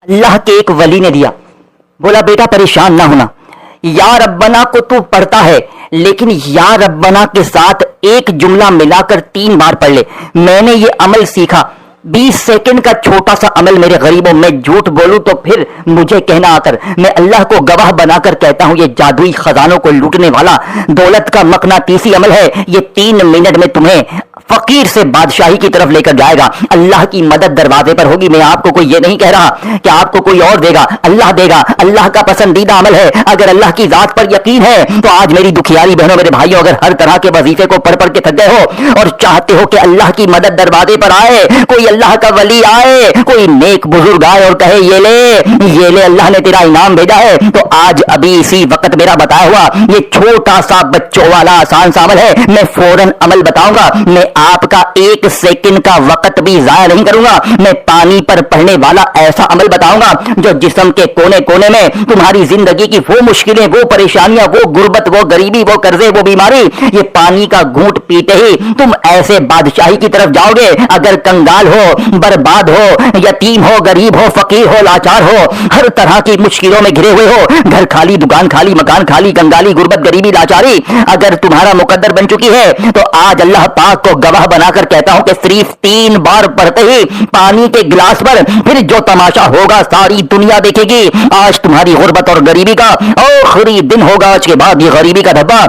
اللہ کے ایک ولی نے دیا. بولا بیٹا پریشان نہ ہونا, یا ربنا کو تو پڑھتا ہے لیکن یا ربنا کے ساتھ ایک جملہ ملا کر 3 بار پڑھ لے. میں نے یہ عمل سیکھا, 20 سیکنڈ کا چھوٹا سا عمل میرے غریبوں. میں جھوٹ بولوں تو پھر مجھے کہنا آ کر, میں اللہ کو گواہ بنا کر کہتا ہوں یہ جادوئی خزانوں کو لوٹنے والا دولت کا مقناطیسی عمل ہے. یہ 3 منٹ میں تمہیں فقیر سے بادشاہی کی طرف لے کر جائے گا. اللہ کی مدد دروازے پر ہوگی. میں آپ کو کوئی یہ نہیں کہہ رہا کہ آپ کو کوئی اور دے گا, اللہ دے گا. اللہ کا پسندیدہ عمل ہے. اگر اللہ کی ذات پر یقین ہے تو آج میری دکھیاری بہنوں میرے بھائیوں, اگر ہر طرح کے وظیفے کو پڑھ پڑھ کے تھک گئے ہو اور چاہتے ہو کہ اللہ کی مدد دروازے پر آئے, کوئی اللہ کا ولی آئے, کوئی نیک بزرگ آئے اور کہے یہ لے اللہ نے تیرا انعام بھیجا ہے, تو آج ابھی اسی وقت میرا بتایا ہوا یہ چھوٹا سا بچوں والا آسان سا عمل ہے. میں فوراً عمل بتاؤں گا. میں آپ کا 1 سیکنڈ کا وقت بھی ضائع نہیں کروں گا. میں پانی پر پڑھنے والا ایسا عمل بتاؤں گا جو جسم کے کونے کونے میں تمہاری زندگی کی وہ مشکلیں, وہ پریشانیاں, وہ غربت, وہ غریبی, وہ قرضے, وہ بیماری, یہ پانی کا گھونٹ پیتے ہی تم ایسے بادشاہی کی طرف جاؤ گے. اگر کنگال ہو, برباد ہو, یتیم ہو, غریب ہو, فقیر ہو, لاچار ہو, ہر طرح کی مشکلوں میں گھرے ہوئے ہو, گھر خالی, دکان خالی, مکان خالی, کنگالی, غربت, غریبی, لاچاری اگر تمہارا مقدر بن چکی ہے تو آج اللہ پاک کو گواہ بنا کر کہتا ہوں کہ صرف 3 بار پڑھتے ہی پانی کے گلاس پر پھر جو تماشا ہوگا ساری دنیا دیکھے گی. آج تمہاری غربت اور غریبی کا آخری دن ہوگا. آج کے بعد یہ غریبی کا دھبا,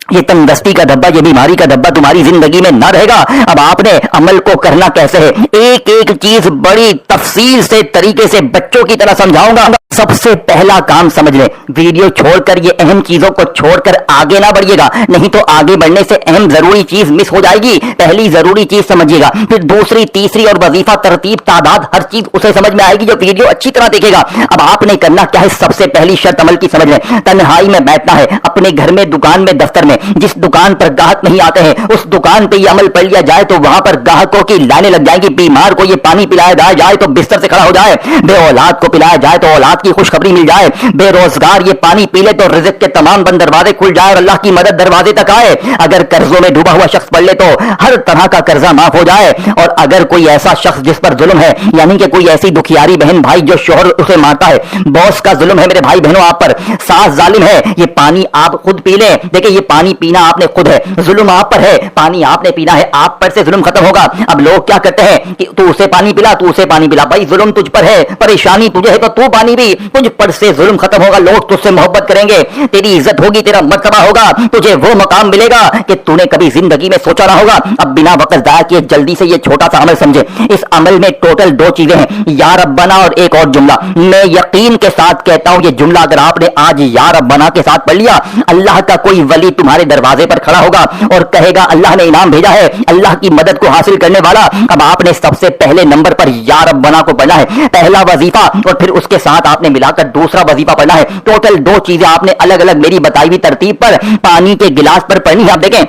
یہ تندرستی کا دھبا, یہ بیماری کا دھبا تمہاری زندگی میں نہ رہے گا. اب آپ نے عمل کو کرنا کیسے ہے, ایک ایک چیز بڑی تفصیل سے طریقے سے بچوں کی طرح سمجھاؤں گا. سب سے پہلا کام سمجھ لیں, ویڈیو چھوڑ کر یہ اہم چیزوں کو چھوڑ کر آگے نہ بڑھیے گا, نہیں تو آگے بڑھنے سے اہم ضروری چیز مس ہو جائے گی. پہلی ضروری چیز سمجھیے گا, پھر دوسری, تیسری اور وظیفہ, ترتیب, تعداد, ہر چیز اسے سمجھ میں آئے گی جو ویڈیو اچھی طرح دیکھے گا. اب آپ نے کرنا کیا ہے, سب سے پہلی شرط عمل کی سمجھ لیں. تنہائی میں بیٹھنا ہے, اپنے گھر میں, دکان میں, دفتر میں, جس دکان پر گاہک نہیں آتے ہیں اس دکان پہ یہ عمل پڑھ لیا جائے تو وہاں پر گاہکوں کی لائنیں لگ جائیں گی. بیمار کو یہ پانی پلایا جائے تو بستر سے کھڑا ہو جائے, بے اولاد کو پلایا جائے تو اولاد کی خوشخبری مل جائے, بے روزگار یہ پانی پی لے تو رزق کے تمام بند دروازے کھل جائے اور اللہ کی مدد دروازے تک آئے. اگر قرضوں میں ڈوبا ہوا شخص پڑھ لے تو ہر طرح کا قرضہ معاف ہو جائے. اور اگر کوئی ایسا شخص جس پر ظلم ہے, یعنی کہ کوئی ایسی دکھیاری بہن بھائی جو شوہر اسے مارتا ہے, باس کا ظلم ہے میرے بھائی بہنوں آپ پر, ساس ظالم ہے, یہ پانی آپ خود پی لیں. دیکھیں یہ پانی پینا آپ نے خود ہے, ظلم آپ پر ہے, پانی آپ نے پینا ہے, آپ پر سے ظلم ختم ہوگا. اب لوگ کیا کرتے ہیں کہ تو اسے پانی پلا, تو اسے پانی پلا. بھائی ظلم تجھ پر ہے, پریشانی تجھے ہے تو پانی پی, تجھ پر سے ظلم ختم ہوگا, لوگ تجھ سے محبت کریں گے, تیری عزت ہوگی, تیرا مرتبہ ہوگا, تجھے وہ مقام ملے گا کہ تو نے کبھی زندگی میں سوچا نہ ہوگا. اب بنا وقت ضائع کیے جلدی سے یہ چھوٹا سا عمل سمجھے. اس عمل میں ٹوٹل 2 چیزیں ہیں, یا ربنا اور ایک اور جملہ. میں یقین کے ساتھ کہتا ہوں یہ جملہ اگر آپ نے آج یا ربنا کے ساتھ پڑھ لیا, اللہ کا کوئی ولی تمہارے دروازے پر کھڑا ہوگا اور کہے گا اللہ نے انعام بھیجا ہے, اللہ کی مدد کو حاصل کرنے والا. اب آپ نے سب سے پہلے نمبر پر یا ربنا کو پڑھنا ہے, پہلا وظیفہ, اور پھر اس کے ساتھ آپ نے ملا کر دوسرا وظیفہ پڑھنا ہے. ٹوٹل 2 چیزیں آپ نے الگ الگ میری بتائی ہوئی ترتیب پر پانی کے گلاس پر پڑھنی ہے. آپ دیکھیں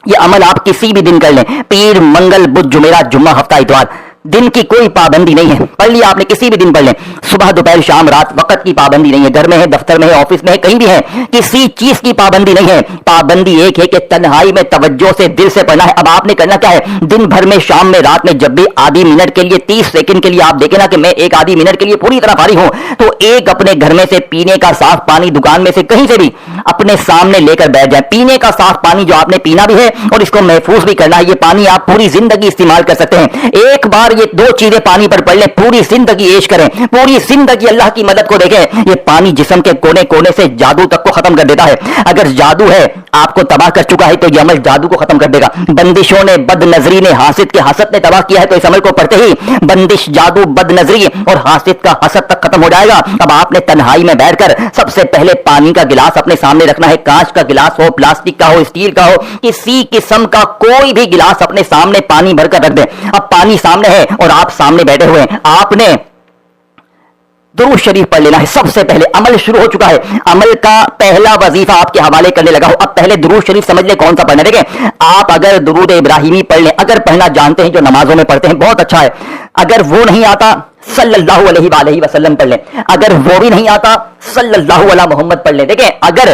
یہ عمل آپ کسی بھی دن کر لیں, پیر, منگل, بدھ, جمعرات, جمعہ, ہفتہ, اتوار, دن کی کوئی پابندی نہیں ہے. پڑھ لیا آپ نے, کسی بھی دن پڑھ لیں, صبح, دوپہر, شام, رات, وقت کی پابندی نہیں ہے. گھر میں ہے, دفتر میں ہے, آفس میں ہے, کہیں بھی ہے, کسی چیز کی پابندی نہیں ہے. پابندی ایک ہے کہ تنہائی میں توجہ سے دل سے پڑھنا ہے. اب آپ نے کرنا کیا ہے, دن بھر میں, شام میں, رات میں, جب بھی آدھی منٹ کے لیے, 30 سیکنڈ کے لیے آپ دیکھیں نا کہ میں ایک آدھی منٹ کے لیے پوری طرح فارغ ہوں, تو ایک اپنے گھر میں سے پینے کا صاف پانی, دکان میں سے, کہیں سے بھی اپنے سامنے لے کر بیٹھ جائیں. پینے کا صاف پانی جو آپ نے پینا بھی ہے اور اس کو محفوظ بھی کرنا ہے. یہ پانی آپ پوری زندگی استعمال کر سکتے ہیں. ایک بار یہ 2 چیزیں پانی پر پڑھ لیں, پوری زندگی عیش کریں, پوری زندگی اللہ کی مدد کو دیکھیں. یہ پانی جسم کے کونے کونے سے جادو تک کو ختم کر دیتا ہے. اگر جادو ہے آپ کو تباہ کر چکا ہے تو یہ عمل جادو کو ختم کر دے گا. بندشوں نے, بد نظری نے, حاسد کے حسد نے تباہ کیا ہے تو اس عمل کو پڑھتے ہی بندش, جادو, بد نظری اور حاسد کا حسد تک ختم ہو جائے گا. اب آپ نے تنہائی میں بیٹھ کر سب سے پہلے پانی کا گلاس اپنے سامنے رکھنا ہے. کانچ کا گلاس ہو, پلاسٹک کا ہو, اسٹیل کا ہو, کسی قسم کا کوئی بھی گلاس اپنے سامنے پانی بھر کر رکھ دیں. اب پانی سامنے ہے اور آپ سامنے بیٹھے ہوئے ہیں, آپ نے درود شریف پڑھ لینا ہے. سب سے پہلے عمل شروع ہو چکا ہے, عمل کا پہلا وظیفہ آپ کے حوالے کرنے لگا ہو. اب پہلے درود شریف سمجھ لیں کون سا پڑھنا ہے. دیکھیں آپ اگر درود ابراہیمی پڑھ لیں, اگر پڑھنا جانتے ہیں جو نمازوں میں پڑھتے ہیں بہت اچھا ہے. اگر وہ نہیں آتا صلی اللہ علیہ وآلہ وسلم پڑھ لیں. اگر وہ بھی نہیں آتا صلی اللہ علیہ محمد پڑھ لیں. دیکھیں اگر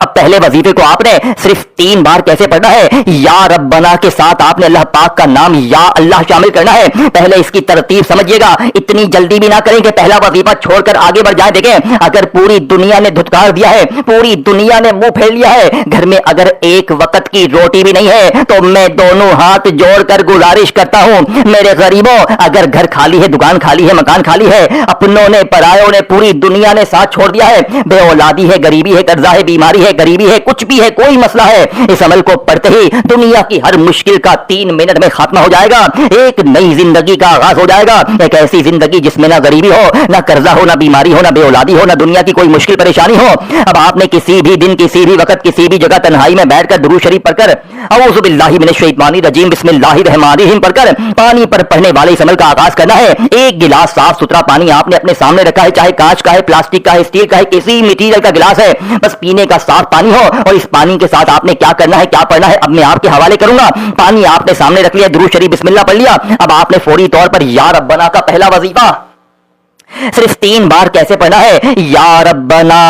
اب پہلے وظیفے کو آپ نے صرف 3 بار کیسے پڑھنا ہے؟ یا ربنا کے ساتھ آپ نے اللہ پاک کا نام یا اللہ شامل کرنا ہے. پہلے اس کی ترتیب سمجھیے گا, اتنی جلدی بھی نہ کریں کہ پہلا وظیفہ چھوڑ کر آگے بڑھ جائیں. دیکھیں, اگر پوری دنیا نے دھتکار دیا ہے, پوری دنیا نے منہ پھیر لیا ہے, گھر میں اگر ایک وقت کی روٹی بھی نہیں ہے, تو میں دونوں ہاتھ جوڑ کر گزارش کرتا ہوں میرے غریبوں, اگر گھر خالی ہے, دکان خالی ہے, مکان خالی ہے, اپنوں نے پرایوں نے پوری دنیا نے ساتھ چھوڑ دیا ہے, بے اولادی ہے, غریبی ہے, قرضہ ہے, بیماری ہے, غریبی ہے, کچھ بھی ہے, کوئی مسئلہ ہے, اس عمل کو پڑھتے ہی دنیا کی ہر مشکل کا 3 منٹ میں خاتمہ ہو جائے گا. ایک نئی زندگی کا آغاز ہو جائے گا, ایک ایسی زندگی جس میں نہ غریبی ہو, نہ قرضہ ہو, نہ بیماری ہو, نہ بے اولادی ہو, نہ دنیا کی کوئی مشکل پریشانی ہو. اب آپ نے کسی بھی دن, کسی بھی وقت, کسی بھی جگہ تنہائی میں بیٹھ کر درود شریف پڑھ کر اعوذ باللہ من الشیطان الرجیم بسم اللہ الرحمن الرحیم پڑھ کر پانی پر پڑھنے والے اس عمل کا آغاز کرنا ہے. ایک گلاس صاف ستھرا پانی آپ نے اپنے سامنے رکھا ہے, چاہے کانچ کا ہے, پلاسٹک کا ہے, اسٹیل کا ہے, کسی مٹیریل کا گلاس ہے, بس پینے کا صاف پانی ہو. اور اس پانی کے ساتھ آپ نے کیا کرنا ہے, کیا پڑھنا ہے, اب میں آپ کے حوالے کروں گا. پانی آپ نے سامنے رکھ لیا, درود شریف بسم اللہ پڑھ لیا. اب آپ نے فوری طور پر یا ربنا کا پہلا وظیفہ صرف 3 بار کیسے پڑھنا ہے؟ یا ربنا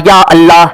یا اللہ,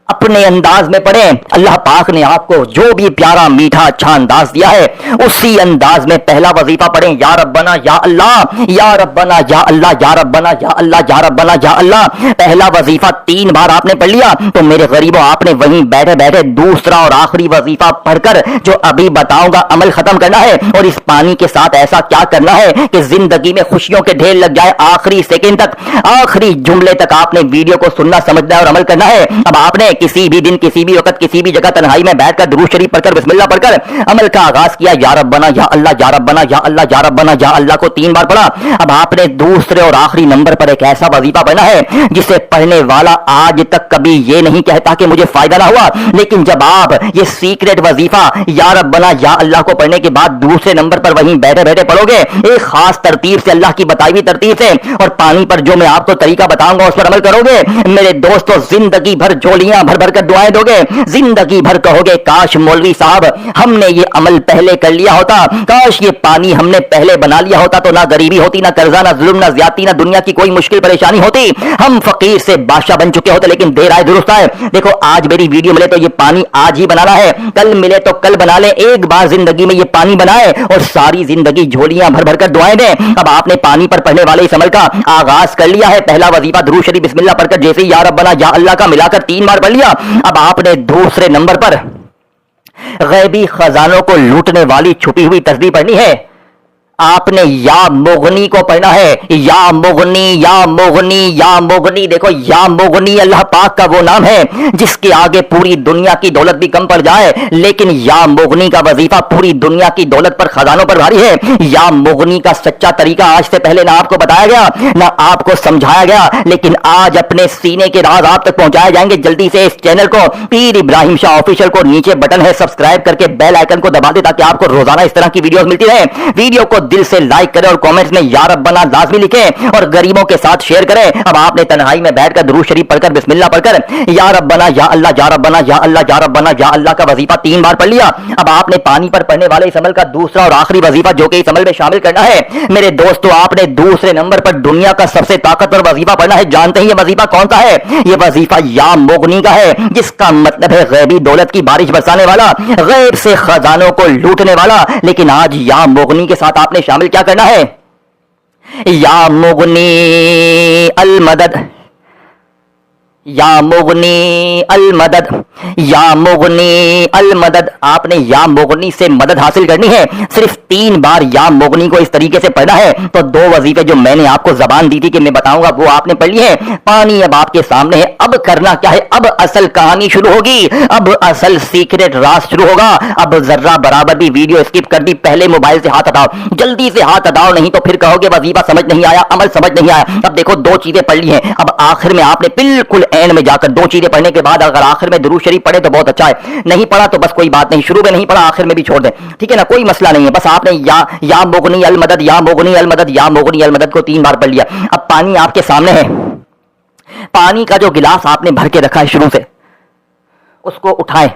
اپنے انداز میں پڑھیں. اللہ پاک نے آپ کو جو بھی پیارا میٹھا اچھا انداز دیا ہے, اسی انداز میں پہلا وظیفہ پڑھیں. یا ربنا یا اللہ, یا ربنا یا اللہ, یا ربنا یا اللہ, یا ربنا یا اللہ. پہلا وظیفہ 3 بار آپ نے پڑھ لیا, تو میرے غریبوں آپ نے وہیں بیٹھے بیٹھے دوسرا اور آخری وظیفہ پڑھ کر جو ابھی بتاؤں گا عمل ختم کرنا ہے. اور اس پانی کے ساتھ ایسا کیا کرنا ہے کہ زندگی میں خوشیوں کے ڈھیر لگ جائے. آخری سیکنڈ تک, آخری جملے تک آپ نے ویڈیو کو سننا, سمجھنا اور عمل کرنا ہے. اب آپ نے کسی بھی دن, کسی بھی وقت, کسی بھی جگہ تنہائی میں بیٹھ کر درود شریف پڑھ کر بسم اللہ پڑھ کر عمل کا آغاز کیا. یا ربنا یا اللہ, یا ربنا یا اللہ, یا ربنا یا اللہ کو 3 بار پڑھا. اب آپ نے دوسرے اور آخری نمبر پر ایک ایسا وظیفہ پڑھنا ہے جسے پڑھنے والا آج تک کبھی یہ نہیں کہتا کہ مجھے فائدہ نہ ہوا, لیکن جب آپ یہ سیکریٹ وظیفہ یا ربنا یا اللہ کو پڑھنے کے بعد دوسرے نمبر پر وہیں بیٹھے بیٹھے پڑھو گے, ایک خاص ترتیب سے, اللہ کی بتائی ہوئی ترتیب سے, اور پانی پر جو میں آپ کو طریقہ بتاؤں گا اس پر عمل کرو گے, میرے دوستو زندگی بھر جھولیاں بھر بھر کر دعائیں دو گے, زندگی بھر کہو گے کاش مولوی صاحب ہم نے یہ عمل پہلے کر لیا ہوتا, کاش یہ پانی ہم نے پہلے بنا لیا ہوتا, تو نہ غریبی ہوتی, نہ قرضہ, نہ ظلم, نہ زیادتی, نہ دنیا کی کوئی مشکل پریشانی ہوتی, ہم فقیر سے بادشاہ بن چکے ہوتے. لیکن دیر آئے درست آئے. دیکھو آج میری ویڈیو ملے تو یہ پانی آج ہی بنانا ہے, کل ملے تو کل بنا لیں. ایک بار زندگی میں یہ پانی بنائے اور ساری زندگی جھولیاں بھر بھر کر دعائیں دیں. اب آپ نے پانی پر پڑھنے والے اس عمل کا آغاز کر لیا ہے. پہلا وظیفہ درود شریف بسم اللہ پڑھ کر جیسے یا ربنا یا اللہ کا ملا کر 3 بار پڑھ لیا. اب آپ نے دوسرے نمبر پر غیبی خزانوں کو لوٹنے والی چھپی ہوئی تسبیح پڑھنی ہے. آپ نے یا مغنی کو پڑھنا ہے. یا مغنی, یا مغنی, یا مغنی. دیکھو یا مغنی اللہ پاک کا وہ نام ہے جس کے آگے پوری دنیا کی دولت بھی کم پڑ جائے, لیکن یا مغنی کا وظیفہ پوری دنیا کی دولت پر, خزانوں پر بھاری ہے. یا مغنی کا سچا طریقہ آج سے پہلے نہ آپ کو بتایا گیا, نہ آپ کو سمجھایا گیا, لیکن آج اپنے سینے کے راز آپ تک پہنچائے جائیں گے. جلدی سے اس چینل کو پیر ابراہیم شاہ آفیشیل کو نیچے بٹن ہے سبسکرائب کر کے بیل آئیکن کو دبا دے تاکہ آپ کو روزانہ اس طرح کی ویڈیوز ملتی رہے. ویڈیو کو دل سے لائک کریں اور کامنٹس میں یا ربنا لازمی لکھیں اور غریبوں کے ساتھ شیئر کریں. اب آپ نے تنہائی میں بیٹھ کر درود شریف پڑھ کر بسم اللہ پڑھ کر یا ربنا یا اللہ, یا ربنا یا اللہ, یا ربنا یا اللہ کا وظیفہ 3 بار پڑھ لیا. اب آپ نے پانی پر پڑھنے والے اس عمل کا دوسرا اور آخری وظیفہ جو کہ اس عمل میں شامل کرنا ہے. میرے دوستو آپ نے دوسرے نمبر پر دنیا کا سب سے طاقتور وظیفہ پڑھنا ہے. جانتے ہیں یہ وظیفہ کون سا ہے؟ یہ وظیفہ یا مغنی کا ہے, جس کا مطلب ہے غیبی دولت کی بارش برسانے والا, غیب سے خزانوں کو لوٹنے والا. لیکن آج یا مغنی کے ساتھ آپ نے شامل کیا کرنا ہے؟ یا مغنی المدد, یا مغنی المدد, یا مغنی المدد. آپ نے یا مغنی سے مدد حاصل کرنی ہے. صرف 3 بار یا مغنی کو اس طریقے سے پڑھنا ہے. تو 2 وظیفے جو میں نے آپ کو زبان دی تھی کہ میں بتاؤں گا وہ آپ نے پڑھ لی ہے. پانی اب آپ کے سامنے ہے. اب کرنا کیا ہے؟ اب اصل کہانی شروع ہوگی, اب اصل سیکریٹ راز شروع ہوگا. اب ذرہ برابر بھی ویڈیو اسکپ کر دی, پہلے موبائل سے ہاتھ ہٹاؤ, جلدی سے ہاتھ ہٹاؤ, نہیں تو پھر کہو گے وظیفہ سمجھ نہیں آیا, عمل سمجھ نہیں آیا. اب دیکھو 2 چیزیں پڑھ لی ہیں. اب آخر میں آپ نے بالکل اینڈ میں جا کر 2 چیزیں پڑھنے کے بعد اگر آخر میں درود شریف پڑھے تو بہت اچھا ہے, نہیں پڑھا تو بس کوئی بات نہیں, شروع میں نہیں پڑھا آخر میں بھی چھوڑ دیں, ٹھیک ہے نا, کوئی مسئلہ نہیں ہے. بس آپ نے یا مغنی المدد, یا مغنی المدد, یا مغنی المدد کو 3 بار پڑھ لیا. اب پانی آپ کے سامنے ہے. پانی کا جو گلاس آپ نے بھر کے رکھا ہے شروع سے, اس کو اٹھائیں.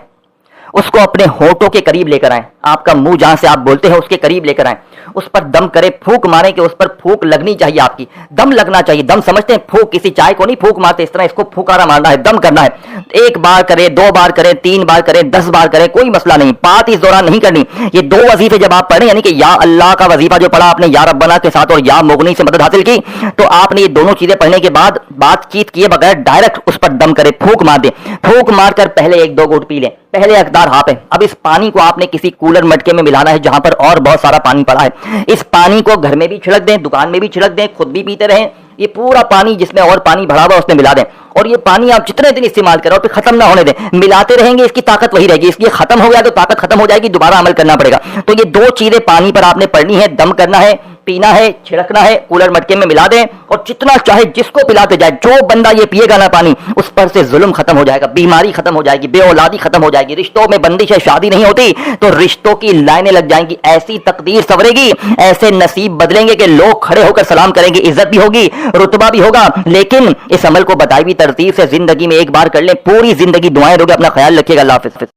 اس کو اپنے ہونٹوں کے قریب لے کر آئیں, آپ کا منہ جہاں سے آپ بولتے ہیں اس کے قریب لے کر آئیں, اس پر دم کرے, پھونک ماریں کہ اس پر پھونک لگنی چاہیے, آپ کی دم لگنا چاہیے. دم سمجھتے ہیں پھونک, کسی چائے کو نہیں پھونک مارتے اس طرح, اس کو پھونکارا مارنا ہے, دم کرنا ہے. 1 بار کرے, 2 بار کرے, 3 بار کرے, 10 بار کرے, کوئی مسئلہ نہیں, بات اس دوران نہیں کرنی. یہ 2 وظیفے جب آپ پڑھیں, یعنی کہ یا اللہ کا وظیفہ جو پڑھا آپ نے یا ربنا کے ساتھ اور یا مغنی سے مدد حاصل کی, تو آپ نے یہ دونوں چیزیں پڑھنے کے بعد بات چیت کیے بغیر ڈائریکٹ اس پر دم کرے, پھونک مار دیں. پھونک مار کر پہلے 1-2 گھونٹ پی لیں, پہلے اقدار ہاں پہ. اب اس پانی کو آپ نے کسی کولر مٹکے میں ملانا ہے جہاں پر اور بہت سارا پانی پڑا ہے. اس پانی کو گھر میں بھی چھڑک دیں, دکان میں بھی چھڑک دیں, خود بھی پیتے رہیں. یہ پورا پانی جس میں اور پانی بھرا ہوا ہے اس میں ملا دیں, اور یہ پانی آپ جتنے دن استعمال کریں اور پھر ختم نہ ہونے دیں. ملاتے رہیں گے, اس کی طاقت وہی رہے گی. اس لیے ختم ہو گیا تو طاقت ختم ہو جائے گی, دوبارہ عمل کرنا پڑے گا. تو یہ 2 چیزیں پانی پر آپ نے پڑھنی ہے, دم کرنا ہے, پینا ہے, چھڑکنا ہے, کولر مٹکے میں ملا دیں, اور جتنا چاہے جس کو پلاتے جائے. جو بندہ یہ پیے گا نا پانی, اس پر سے ظلم ختم ہو جائے گا, بیماری ختم ہو جائے گی, بے اولادی ختم ہو جائے گی. رشتوں میں بندش ہے, شادی نہیں ہوتی تو رشتوں کی لائنیں لگ جائیں گی, ایسی تقدیر سنورے گی, ایسے نصیب بدلیں گے کہ لوگ کھڑے ہو کر سلام کریں گے, عزت بھی ہوگی, رتبہ بھی ہوگا. لیکن اس عمل کو بتائی ہوئی ترتیب سے زندگی میں 1 بار کر لیں, پوری زندگی دعائیں رہو گے. اپنا خیال رکھیے گا, اللہ حافظ.